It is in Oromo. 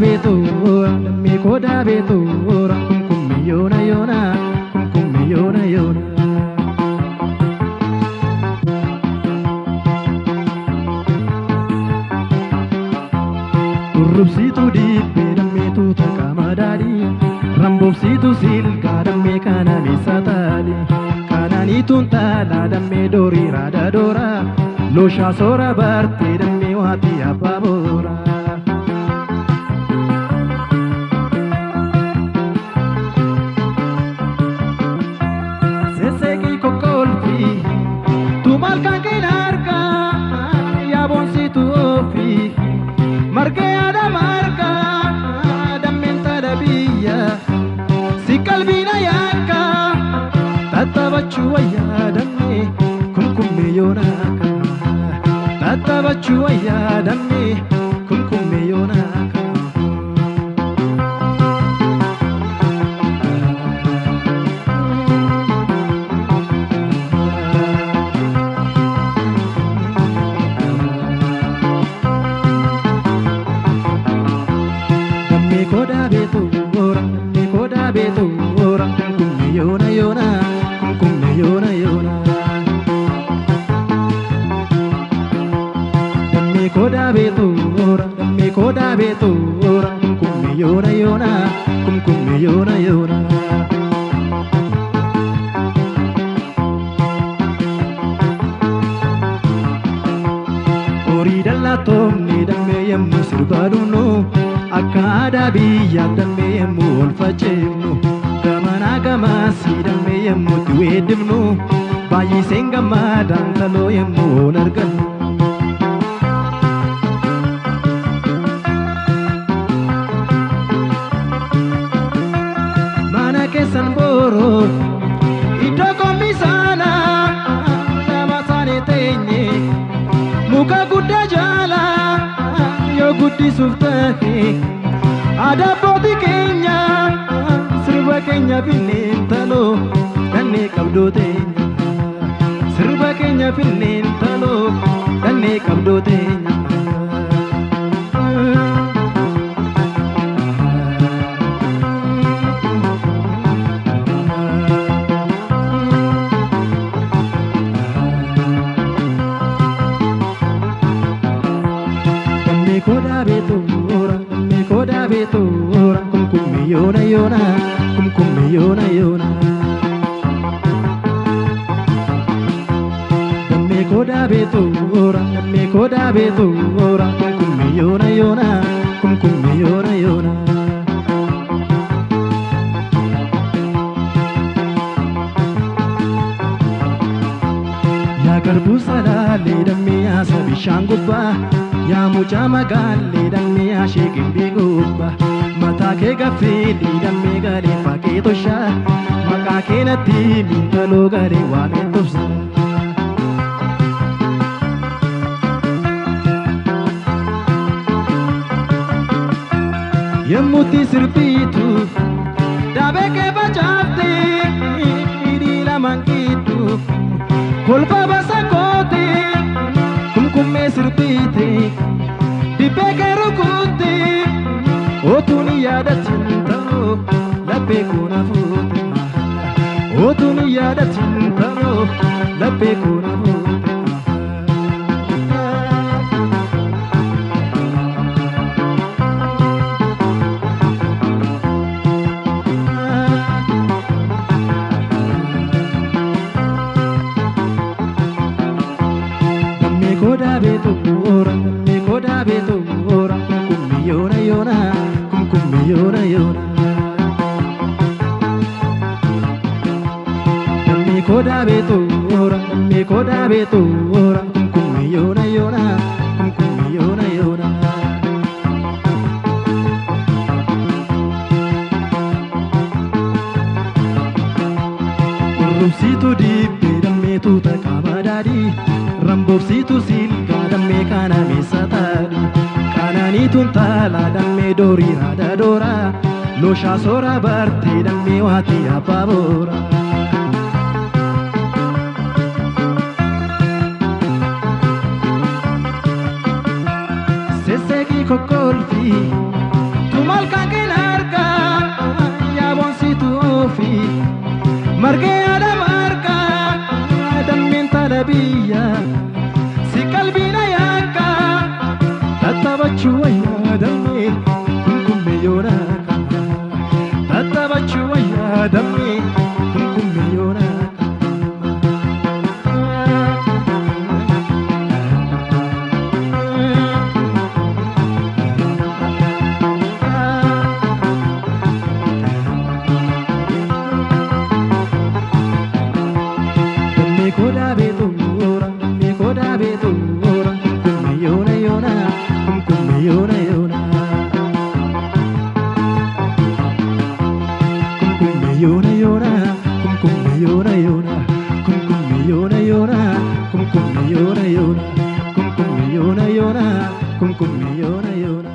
betura, dammi koda betura, kum yona yona, kum yona yona. Urrubsitu dibbe dammi tuta kamadadi, rambubsitu silga dammi kanani satali, kanani tuntala dammi dori rada dora, losha sora barte dammi wati ababora. Sesegi kokolfi, tu malkan kinarka, ya bonsitu ofi. Marke ada marka, damminta dabiya, si kalbina yakka, tatabachu waya damme, kumkumme yonaka, tatabachu waya damme, kumkumme yonaka. Koda betura, koda betura, kum yona yona, kum yona yona. Dammi koda betura, kum yona yona, kum yona yona. Ori dalla tomni damme yemmu sirbadunu. Akkada biyya dambe yemmu ol facefnu gamana gamasi dambe yemmu tuwedimnu baay'iseen gammadaan taloo yemmu ol argannu. Mana keessan booroo iddoo qommisaana nama saane teenye muka guddaa jaala yoo guddisuuf ta'e adabbooti keenya sirba keenya finneen taloo kannee qabdoo teenya sirba keenya finneen taloo kannee qabdoo teenya. Koda betura, kum yona yona, kum yona yona. Dammi koda betura, kum yona yona, kum yona yona. Ya garbu salale dammi asa bishaan gubbaa. Yaa mucaa magaallee dammee ashee gimbii gubbaa mataa kee gaffeelii dammee galee fakkee toshaa maqaa kee natti mintaloo galee waameen tobsa. Yemmuutti sirbiitu daabee kee facaaftee hidhii lamaan gidduu kolfa basa kootee. Kumkummee sirbiite dibbee kee rukutte otuun yaadatin ta'oo laphee koona fuute otuun yaadatin ta'oo laphee koona fuute. Koda betura, kum yona yona, kum yona yona. Dammi koda betura, kum yona yona, kum yona yona. Urrubsitu dibbe dammi tuta kamadadi, rambubsitu silga damme kana misatadi, kanani tuntala damme dori rada dora, losha sora barte damme wati ababora. Sesegi kokolfi, malkaan argaa yaa boonsituu fi margee adam argaa dammeen tala biyya si qalbiina yaakkaa tattabachuu wayyaa dammee kunkummee yoonaakaa tattabachuu wayyaa dammee kunkummee yoonaakaa. Koda betura, kumkume yona yona, kumkume yona yona, kumkume yona yona, kumkume yona yona, kumkume yona yona, kumkume yona yona, kumkume yona yona, kumkume yona yona.